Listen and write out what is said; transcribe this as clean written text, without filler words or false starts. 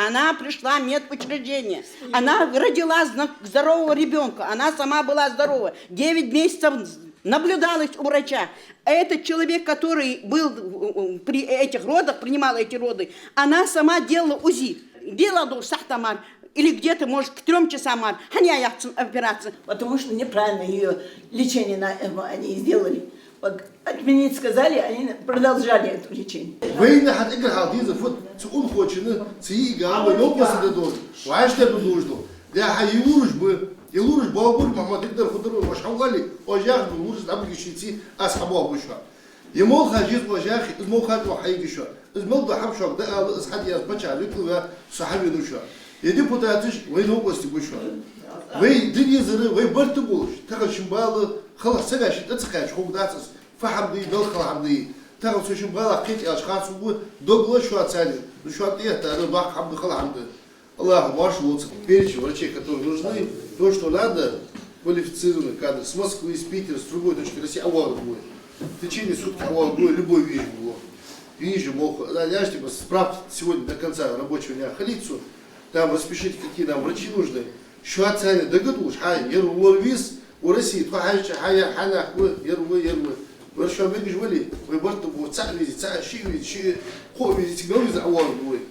Она пришла в медучреждение. Она родила здорового ребенка. Она сама была здорова. 9 месяцев наблюдалась у врача. А этот человек, который был при этих родах, принимал эти роды, она сама делала УЗИ. Делала сахтамар. Или где-то, может, к 3 часам операция. Потому что неправильно ее лечение они сделали. Вот отменить сказали, они продолжали это лечение. Война hat egal diese Fut zu unfortunate sie egal weil noch was da dort. Weißt du нужно? Der hayurush бы и луруш бабур мама тигдар худро машавали ожах луруш там гишити асхабу бушва. Ему хажит ожах ему хат вахай гишва. الموضوع حبشة ده أصحاب يا بتشا بيكوا صحابي دوشة يديبوتاتش وين هو بس تبوشة وين دنيا زر وين برتبوش تاخد شمبالة خلاص سجاش تتسقاش هو داتس فحمدي دول خلحمدي تاخد شمبالة قيت أشخاص هو دوغلا شو أتسالي شو أتيه ترى باق حمد خلحمدي الله марш лучше перечень врачей, которые нужны, то, что надо, квалифицированный кадр с Москвы, из Питера, с другой точки России, авария будет. В течение суток авария будет, любой вещь было. Вижу, мог, знаешь, типа, справьте сегодня до конца рабочего дня халицу, там распишите, какие нам врачи нужны. Что оценят, догадуешь, ервис, у России, хана, ервы. Вы что, видишь, вы борт, царь видите, царь, щи видите, хо видите, говорит, авария будет.